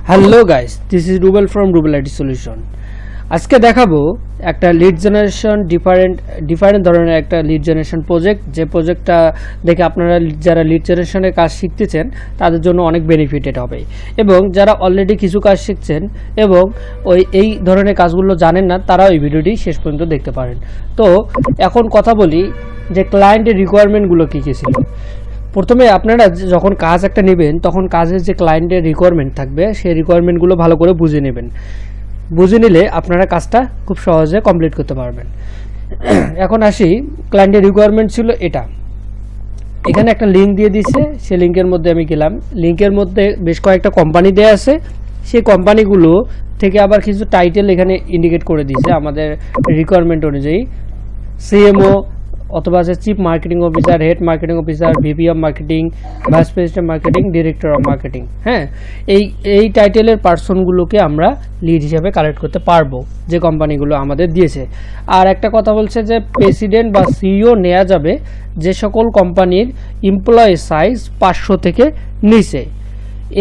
Hello guys, this is Rubel from rubelitsolution। আজকে দেখাবো একটা লিড জেনারেশন ডিফারেন্ট ধরনের একটা লিড জেনারেশন প্রজেক্ট, যে প্রজেক্টটা দেখে আপনারা যারা লিড জেনারেশনের কাজ শিখতেছেন তাদের জন্য অনেক বেনিফিটেড হবে, এবং যারা অলরেডি কিছু কাজ শিখছেন এবং এই ধরনের কাজগুলো জানেন না তারাও এই ভিডিওটি শেষ পর্যন্ত দেখতে পারেন। তো এখন কথা বলি যে ক্লায়েন্টের রিকোয়ারমেন্টগুলো কী কী ছিল। প্রথমে আপনারা যখন কাজ একটা নেবেন তখন কাজের যে ক্লায়েন্টের রিকোয়ারমেন্ট থাকবে সেই রিকোয়ারমেন্টগুলো ভালো করে বুঝে নেবেন। বুঝে নিলে আপনারা কাজটা খুব সহজে কমপ্লিট করতে পারবেন। এখন আসি, ক্লায়েন্টের রিকোয়ারমেন্ট ছিল এটা। এখানে একটা লিঙ্ক দিয়ে দিয়েছে, সেই লিঙ্কের মধ্যে আমি গেলাম। লিঙ্কের মধ্যে বেশ কয়েকটা কোম্পানি দেওয়া আছে, সেই কোম্পানিগুলো থেকে আবার কিছু টাইটেল এখানে ইন্ডিকেট করে দিয়েছে আমাদের রিকোয়ারমেন্ট অনুযায়ী। সিএমও অথবা আছে chief marketing officer, head marketing officer, VP of marketing, vice president marketing, director of marketing. হ্যাঁ, এই টাইটেলের পার্সনগুলোকে আমরা লিড হিসাবে কালেক্ট করতে পারবো যে কোম্পানিগুলো আমাদের দিয়েছে। আর একটা কথা বলছে যে প্রেসিডেন্ট বা সিইও নেওয়া যাবে যে সকল কোম্পানির এমপ্লয়ি সাইজ 500 থেকে নিচে।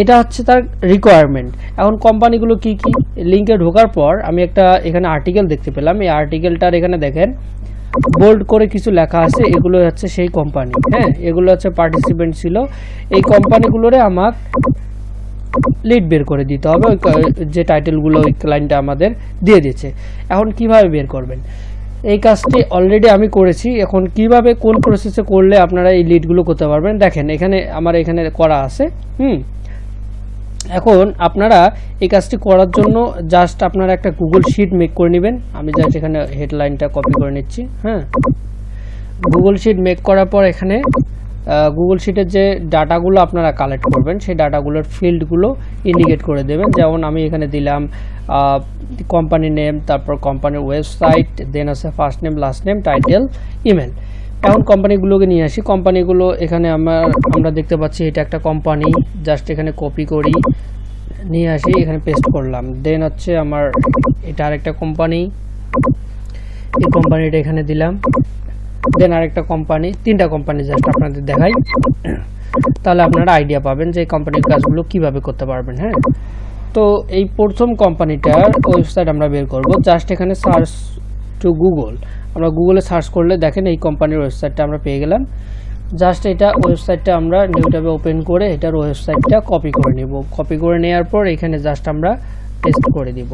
এটা হচ্ছে তার রিকোয়ারমেন্ট। এখন কোম্পানিগুলো কি কি, লিঙ্কে ঢোকার পর আমি একটা এখানে আর্টিকেল দেখতে পেলাম। এই আর্টিকেলটার এখানে দেখেন বোল্ড করে কিছু লেখা আছে, এগুলো হচ্ছে সেই কোম্পানি। হ্যাঁ, এগুলো হচ্ছে পার্টিসিপেন্ট ছিল। এই কোম্পানিগুলোরে আমার লিড বের করে দিতে হবে, ওই যে টাইটেলগুলো ওই ক্লায়েন্টটা আমাদের দিয়ে দিয়েছে। এখন কিভাবে বের করবেন, এই কাজটি অলরেডি আমি করেছি। এখন কিভাবে কোন প্রসেসে করলে আপনারা এই লিডগুলো করতে পারবেন দেখেন, এখানে আমার এখানে করা আছে। এখন আপনারা এই কাজটি করার জন্য জাস্ট আপনারা একটা গুগল শিট মেক করে নেবেন। আমি জাস্ট এখানে হেডলাইনটা কপি করে নিচ্ছি। হ্যাঁ, গুগল শিট মেক করার পর এখানে গুগল শিটের যে ডাটাগুলো আপনারা কালেক্ট করবেন সেই ডাটাগুলোর ফিল্ডগুলো ইন্ডিকেট করে দেবেন। যেমন আমি এখানে দিলাম কোম্পানি নেম, তারপর কোম্পানির ওয়েবসাইট, দেন আছে first name, last name, title, email. এখন কোম্পানিগুলোকে নিয়ে আসি। কোম্পানিগুলো এখানে আমরা দেখতে পাচ্ছি এটা একটা কোম্পানি। জাস্ট এখানে কপি করি, নিয়ে আসি, এখানে পেস্ট করলাম। দেন হচ্ছে আমার এটা আরেকটা কোম্পানি, এই কোম্পানিটা এখানে দিলাম। দেন আরেকটা কোম্পানি, 3টা কোম্পানি জাস্ট আপনাদের দেখাই, তাহলে আপনারা আইডিয়া পাবেন যে এই কোম্পানির কাজগুলো কিভাবে করতে পারবেন। হ্যাঁ, তো এই প্রথম কোম্পানিটার ওয়েবসাইট আমরা বের করব। জাস্ট এখানে সার্চ টু গুগল, আমরা গুগলে সার্চ করলে দেখেন এই কোম্পানির ওয়েবসাইটটা আমরা পেয়ে গেলাম। জাস্ট এটা ওয়েবসাইটটা আমরা নিউ ট্যাবে ওপেন করে এটার ওয়েবসাইটটা কপি করে নেব। কপি করে নেওয়ার পর এখানে জাস্ট আমরা পেস্ট করে দিব।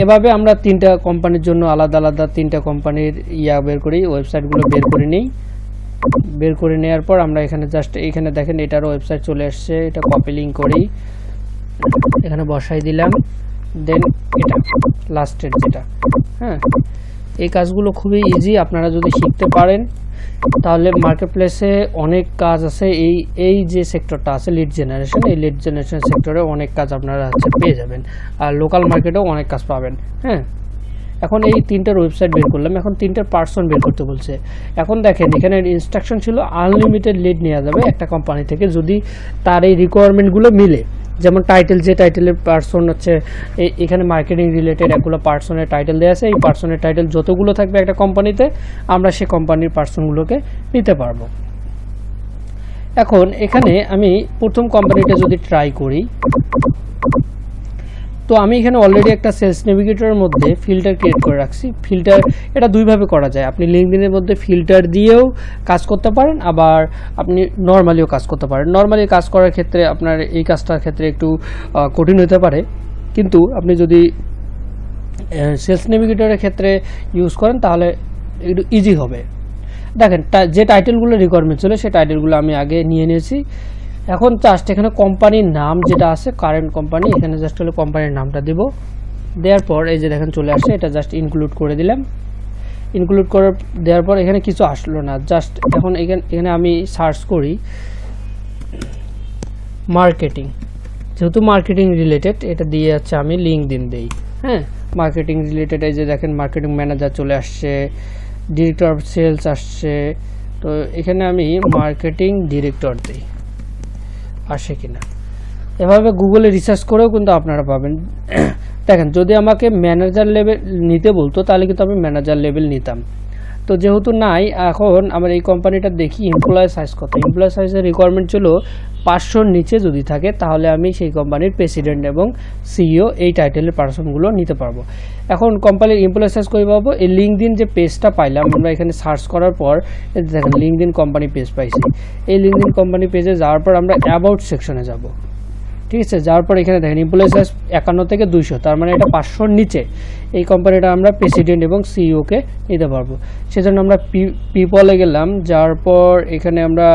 এভাবে আমরা 3টা কোম্পানির জন্য আলাদা আলাদা 3টা কোম্পানির বের করি, ওয়েবসাইটগুলো বের করে নিই। বের করে নেওয়ার পর আমরা এখানে জাস্ট এখানে দেখেন এটার ওয়েবসাইট চলে আসছে। এটা কপি লিঙ্ক করি, এখানে বসাই দিলাম। দেন এটা লাস্টের যেটা। হ্যাঁ, এই কাজগুলো খুবই ইজি, আপনারা যদি শিখতে পারেন তাহলে মার্কেট প্লেসে অনেক কাজ আছে। এই যে সেক্টরটা আছে লিড জেনারেশন, এই লিড জেনারেশন সেক্টরে অনেক কাজ আপনারা পেয়ে যাবেন, আর লোকাল মার্কেটেও অনেক কাজ পাবেন। হ্যাঁ, এখন এই 3টার ওয়েবসাইট বের করলাম। এখন 3টার পার্সন বের করতে বলছে। এখন দেখেন এখানে ইনস্ট্রাকশন ছিল আনলিমিটেড লিড নেওয়া যাবে একটা কোম্পানি থেকে যদি তার এই রিকোয়ারমেন্টগুলো মিলে। যেমন টাইটেল, যে টাইটেলের পার্সন হচ্ছে এখানে মার্কেটিং রিলেটেড একগুলো পার্সনের টাইটেল দেওয়া আছে। এই পার্সনের টাইটেল যতগুলো থাকবে একটা কোম্পানিতে আমরা সেই কোম্পানির পার্সনগুলোকে নিতে পারবো। এখন এখানে আমি প্রথম কোম্পানিটা যদি ট্রাই করি, তো আমি এখানে অলরেডি একটা সেলস নেভিগেটরের মধ্যে ফিল্টার ক্রিয়েট করে রাখছি। ফিল্টার এটা দুইভাবে করা যায়, আপনি লিঙ্কডইনের মধ্যে ফিল্টার দিয়েও কাজ করতে পারেন, আবার আপনি নর্মালিও কাজ করতে পারেন। নর্মালি কাজ করার ক্ষেত্রে আপনার এই কাজটার ক্ষেত্রে একটু কঠিন হতে পারে, কিন্তু আপনি যদি সেলস নেভিগেটরের ক্ষেত্রে ইউজ করেন তাহলে একটু ইজি হবে। দেখেন যে টাইটেলগুলো রিকোয়ারমেন্ট ছিল সেই টাইটেলগুলো আমি আগে নিয়ে নিয়েছি। এখন জাস্ট এখানে কোম্পানির নাম যেটা আছে কারেন্ট কোম্পানি, এখানে জাস্ট হলো কোম্পানির নামটা দেব। দেওয়ার পর এই যে দেখেন চলে আসে, এটা জাস্ট ইনক্লুড করে দিলাম। ইনক্লুড করে দেওয়ার পর এখানে কিছু আসলো না। জাস্ট এখন এখানে আমি সার্চ করি মার্কেটিং, যেহেতু মার্কেটিং রিলেটেড এটা দিয়ে যাচ্ছে আমি লিঙ্কডইন দেই। হ্যাঁ, মার্কেটিং রিলেটেড এই যে দেখেন মার্কেটিং ম্যানেজার চলে আসছে, ডিরেক্টর অফ সেলস আসছে। তো এখানে আমি মার্কেটিং ডিরেক্টর দিই, আসে কিনা। এভাবে গুগলে রিসার্চ করেও কিন্তু আপনারা পাবেন। দেখেন যদি আমাকে ম্যানেজার লেভেল নিতে বলতো তাহলে কিন্তু আমি ম্যানেজার লেভেল নিতাম। তো যেহেতু নাই, এখন আমার এই কোম্পানিটা দেখি এমপ্লয় সাইজ কত। এমপ্লয় সাইজের রিকোয়ারমেন্ট ছিল 500-র নিচে যদি থাকে তাহলে আমি সেই কোম্পানির প্রেসিডেন্ট এবং সিইও এই টাইটেলের পার্সনগুলো নিতে পারবো। এখন কোম্পানির এমপ্লয় সাইজ করে পাবো, এই লিঙ্কডইন যে পেজটা পাইলাম আমরা এখানে সার্চ করার পর দেখেন লিঙ্কডইন কোম্পানি পেজ পাইছি। এই লিঙ্কডইন কোম্পানি পেজে যাওয়ার পর আমরা অ্যাবাউট সেকশনে যাব, ঠিক আছে। যাওয়ার পর এখানে দেখেন এমপ্লয় সাইজ 51 থেকে 200, তার মানে এটা 500-র নিচে। এই কোম্পানিটা আমরা প্রেসিডেন্ট এবং সিইওকে নিতে পারবো। সেজন্য আমরা পিপলে গেলাম, যাওয়ার পর এখানে আমরা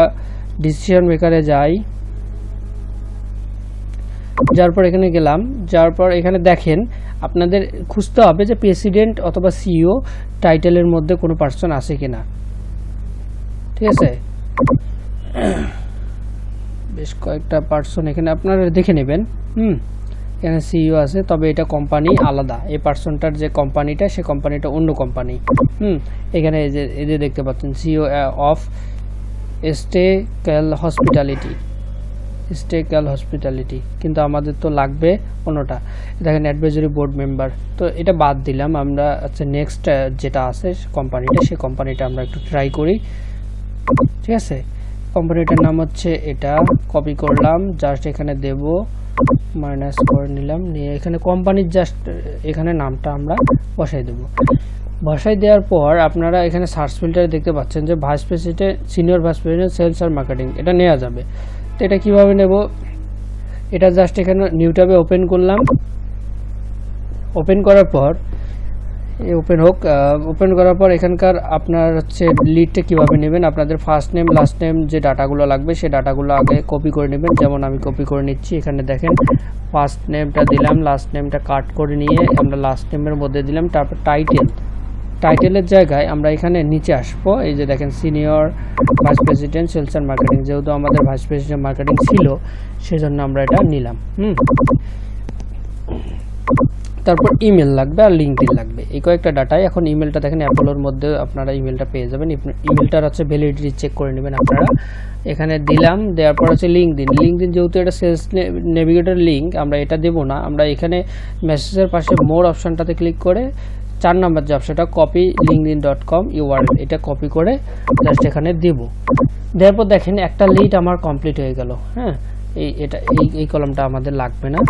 ডিসিশন মেকারে যাই, যাওয়ার পর এখানে গেলাম, যাওয়ার পর এখানে দেখেন আপনাদের খুঁজতে হবে যে প্রেসিডেন্ট অথবা সিইও টাইটেলের মধ্যে কোনো পার্সন আছে কিনা, ঠিক আছে। বেশ কয়েকটা পার্সন এখানে আপনারা দেখে নেবেন। এখানে সিইও আছে, তবে এটা কোম্পানি আলাদা। এই পার্সনটার যে কোম্পানিটা সে কোম্পানিটা অন্য কোম্পানি। এখানে এই যে দেখতে পাচ্ছেন সিইও অফ স্টেকেল হসপিটালিটি, কিন্তু আমাদের তো লাগবে অন্যটা। দেখেন অ্যাডভাইজরি বোর্ড মেম্বার, তো এটা বাদ দিলাম আমরা। আচ্ছা, নেক্সট যেটা আছে কোম্পানিটা, সেই কোম্পানিটা আমরা একটু ট্রাই করি, ঠিক আছে। কোম্পানিটার নাম হচ্ছে এটা, কপি করলাম, জাস্ট এখানে দেব, মাইনাস করে নিলাম, নিয়ে এখানে কোম্পানির জাস্ট এখানে নামটা আমরা বসাই দেব। বসাই দেওয়ার পর আপনারা এখানে সার্চ ফিল্টারে দেখতে পাচ্ছেন যে vice president, senior vice president sales আর মার্কেটিং, এটা নেওয়া যাবে। তো এটা কিভাবে নেব, এটা জাস্ট এখানে নিউ ট্যাবে ওপেন করলাম। ওপেন করার পর ওপেন করার পর এখানকার আপনার হচ্ছে লিডটা কিভাবে নেবেন, আপনাদের ফার্স্ট নেম লাস্ট নেম যে ডাটাগুলো লাগবে সেই ডাটাগুলো আগে কপি করে নেবেন। যেমন আমি কপি করে নিচ্ছি, এখানে দেখেন ফার্স্ট নেমটা দিলাম, লাস্ট নেমটা কাট করে নিয়ে আমরা লাস্ট নেমের মধ্যে দিলাম। তারপর টাইটেলের জায়গায় আমরা এখানে নিচে আসবো, এই যে দেখেন senior vice president sales and marketing, যেহেতু আমাদের ভাইস প্রেসিডেন্ট মার্কেটিং ছিল সেজন্য আমরা এটা নিলাম। তারপর ইমেল লাগবে আর লিঙ্কডইন লাগবে, এই কয়েকটা ডাটাই। এখন ইমেলটা দেখেন অ্যাপোলোর মধ্যে আপনারা ইমেলটা পেয়ে যাবেন। ইমেলটার হচ্ছে ভ্যালিডিটি চেক করে নেবেন আপনারা। এখানে দিলাম, দেওয়ার পর হচ্ছে লিঙ্কডইন যেহেতু এটা সেলস নেভিগেটর লিঙ্ক, আমরা এটা দেব না। আমরা এখানে মেসেজের পাশে মোর অপশনটাতে ক্লিক করে 4 নম্বর যে অপশনটা কপি linkedin.com URL, এটা কপি করে জাস্ট এখানে দেব। দেওয়ার পর দেখেন একটা লিড আমার কমপ্লিট হয়ে গেল। এই কলামটা আমাদের লাগবে না।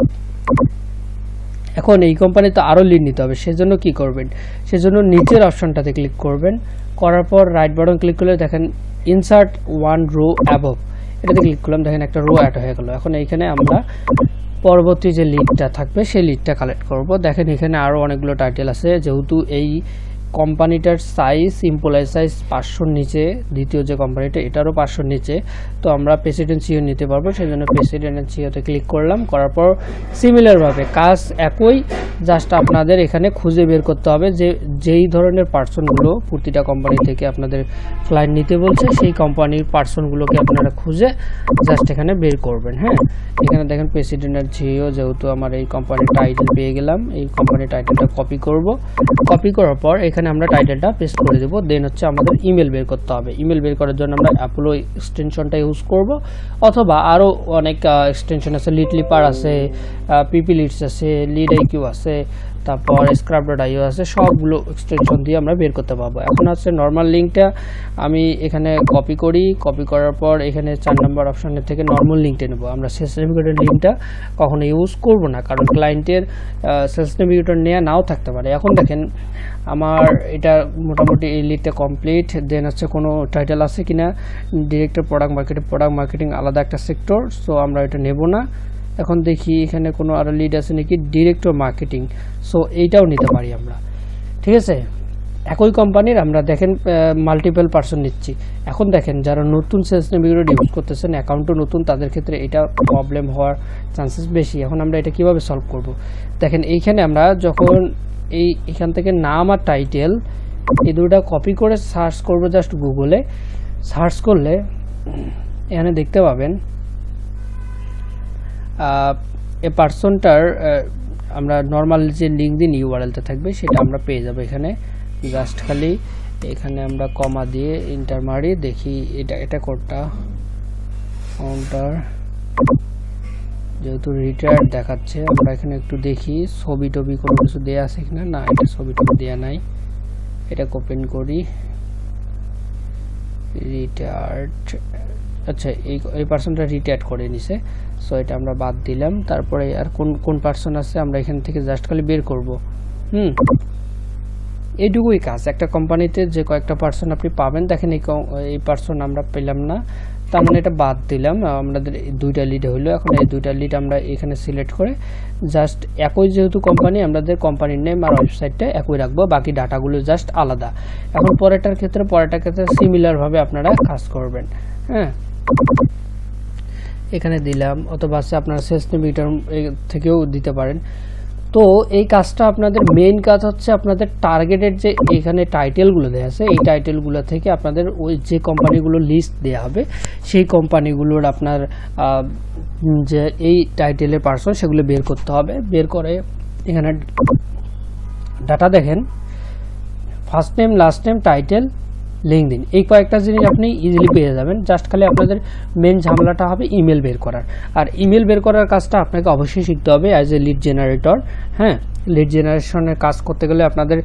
এখন এই কোম্পানিতে আরও লিড নিতে হবে, সেজন্য কি করবেন, সেজন্য নিচের অপশনটাতে ক্লিক করবেন। করার পর রাইট বাটন ক্লিক করলে দেখেন ইনসার্ট 1 রো অ্যাবভ, এটাতে ক্লিক করলাম, দেখেন একটা রো অ্যাড হয়ে গেল। এখন এইখানে আমরা পরবর্তী যে লিডটা থাকবে সেই লিডটা কালেক্ট করব। দেখেন এখানে আরও অনেকগুলো টাইটেল আছে, যেহেতু এই কোম্পানিটার সাইজ এমপ্লয় সাইজ 500-র নিচে, দ্বিতীয় যে কোম্পানিটা এটারও 500-র নিচে, তো আমরা প্রেসিডেন্ট সিইও নিতে পারবো। সেই জন্য প্রেসিডেন্ট এন্ড সিইওতে ক্লিক করলাম। করার পর সিমিলারভাবে কাজ একই, জাস্ট আপনাদের এখানে খুঁজে বের করতে হবে যে যেই ধরনের পার্সনগুলো প্রতিটা কোম্পানি থেকে আপনাদের ক্লায়েন্ট নিতে বলছে সেই কোম্পানির পার্সনগুলোকে আপনারা খুঁজে জাস্ট এখানে বের করবেন। এখানে দেখেন প্রেসিডেন্ট এন্ড সিইও, যেহেতু আমার এই কোম্পানির টাইটেল পেয়ে গেলাম, এই কোম্পানির টাইটেলটা কপি করব। কপি করার পর এখানে আমরা টাইটেলটা পেস্ট করে দেব। দেন হচ্ছে আমাদের ইমেল বের করতে হবে। ইমেল বের করার জন্য আমরা অ্যাপোলো এক্সটেনশনটা ইউজ করব, অথবা আরও অনেক এক্সটেনশন আছে, লিডলিপার আছে, পিপি লিডস আছে, লিড আইকিউ আছে, তারপর স্ক্রাব.io আছে, সবগুলো এক্সটেনশন দিয়ে আমরা বের করতে পারবো। এখন হচ্ছে নর্মাল লিঙ্কটা আমি এখানে কপি করি। কপি করার পর এখানে 4 নম্বর অপশনের থেকে নর্মাল লিঙ্কটা নেব। আমরা সেলস নেভিগেটর লিঙ্কটা কখনো ইউজ করব না, কারণ ক্লায়েন্টের সেলস নেভিগেটর নেওয়া নাও থাকতে পারে। এখন দেখেন আমার এটা মোটামুটি এই লিডটা কমপ্লিট। দেন হচ্ছে কোনো টাইটেল আছে কিনা, ডিরেক্টর প্রোডাক্ট মার্কেটিং আলাদা একটা সেক্টর, সো আমরা এটা নেব না। এখন দেখি এখানে কোনো আরও লিড আছে নাকি, ডিরেক্টর মার্কেটিং, সো এইটাও নিতে পারি আমরা, ঠিক আছে। একই কোম্পানির আমরা দেখেন মাল্টিপল পার্সন নিচ্ছি। এখন দেখেন যারা নতুন সেলস নেভিগেটর ইউজ করতেছেন, অ্যাকাউন্টও নতুন, তাদের ক্ষেত্রে এটা প্রবলেম হওয়ার চান্সেস বেশি। এখন আমরা এটা কিভাবে সলভ করব, দেখেন এইখানে আমরা যখন এখান থেকে নাম আর টাইটেল এই দুটো কপি করে সার্চ করব, জাস্ট গুগলে সার্চ করলে এখানে দেখতে পাবেন এই পার্সনটার আমরা নর্মাল যে লিঙ্কডইন ইউআরএলটা থাকবে সেটা আমরা পেয়ে যাব। এখানে জাস্ট খালি এখানে আমরা কমা দিয়ে ইন্টার মারি, দেখি এটা কোডটা কাউন্টার, যেহেতু রিটায়ার্ড দেখাচ্ছে আমরা এখানে একটু দেখি ছবি টবি কোনো কিছু দেওয়া আছে কিনা। না, এটা ছবি টবি দেওয়া নাই। এটা ওপেন করি, রিটায়ার্ড, আচ্ছা এই পার্সনটা রিটায়ার্ড করে নিছে, সো এটা আমরা বাদ দিলাম। তারপরে আর কোন পার্সন আছে আমরা এখান থেকে জাস্ট খালি বের করব। এইটুকুই কাজ। একটা কোম্পানিতে যে কয়েকটা পার্সন আপনি পাবেন, দেখেন এই পার্সন আমরা পেলাম না, তার মানে এটা বাদ দিলাম। আমাদের 2টা লিড হলো, এখন এই 2টা লিড আমরা এখানে সিলেক্ট করে জাস্ট একই, যেহেতু কোম্পানি, আমাদের কোম্পানির নেম আর ওয়েবসাইটটা একই রাখবো, বাকি ডাটাগুলো জাস্ট আলাদা। এখন পরেরটার ক্ষেত্রে সিমিলারভাবে আপনারা কাজ করবেন। হ্যাঁ, এখানে দিলাম, অথবা আপনারা সেলস নেভিগেটর থেকেও দিতে পারেন। তো এই কাজটা আপনাদের মেইন কাজ হচ্ছে আপনাদের টার্গেটের যে এখানে টাইটেলগুলো দেওয়া আছে, এই টাইটেলগুলো থেকে আপনাদের ওই যে কোম্পানিগুলো লিস্ট দেওয়া হবে সেই কোম্পানিগুলোর আপনার যে এই টাইটেলের পার্সন সেগুলো বের করতে হবে। বের করে এখানে ডাটা দেখেন, first name, last name, title, LinkedIn, এই কয়েকটা জিনিস আপনি ইজিলি পেয়ে যাবেন। জাস্ট খালি আপনাদের মেন ঝামেলাটা হবে ইমেল বের করার। আর ইমেল বের করার কাজটা আপনাকে অবশ্যই শিখতে হবে অ্যাজ এ লিড জেনারেটর। হ্যাঁ, লিড জেনারেশনের কাজ করতে গেলে আপনাদের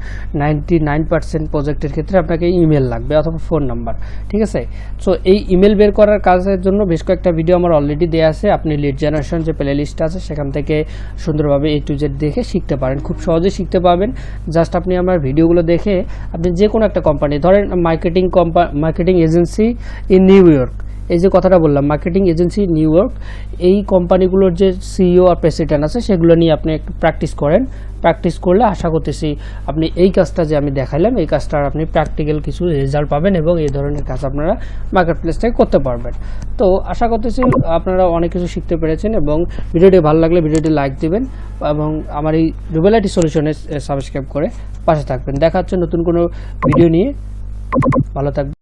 99% প্রজেক্টের ক্ষেত্রে আপনাকে ইমেল লাগবে অথবা ফোন নাম্বার, ঠিক আছে? সো এই ইমেল বের করার কাজের জন্য বেশ কয়েকটা ভিডিও আমার অলরেডি দেওয়া আছে, আপনি লিড জেনারেশন যে প্লে লিস্ট আছে সেখান থেকে সুন্দরভাবে A to Z দেখে শিখতে পারেন, খুব সহজেই শিখতে পারবেন। জাস্ট আপনি আমার ভিডিওগুলো দেখে আপনি যে কোনো একটা কোম্পানি, ধরেন marketing agency in new York, এই যে কথাটা বললাম, মার্কেটিং এজেন্সি নিউ ইয়র্ক, এই কোম্পানিগুলোর যে সিইও আর প্রেসিডেন্ট আছে সেগুলো নিয়ে আপনি একটু প্র্যাকটিস করেন। প্র্যাকটিস করলে আশা করতেছি আপনি এই কাজটা যে আমি দেখাইলাম এই কাজটার আপনি প্র্যাকটিক্যাল কিছু রেজাল্ট পাবেন এবং এই ধরনের কাজ আপনারা মার্কেট প্লেস থেকে করতে পারবেন। তো আশা করতেছি আপনারা অনেক কিছু শিখতে পেরেছেন এবং ভিডিওটি ভালো লাগলে ভিডিওটি লাইক দিবেন এবং আমার এই রুবেল আইটি সলিউশনে সাবস্ক্রাইব করে পাশে থাকবেন। দেখা হচ্ছে নতুন কোনো ভিডিও নিয়ে, ভালো থাকবেন।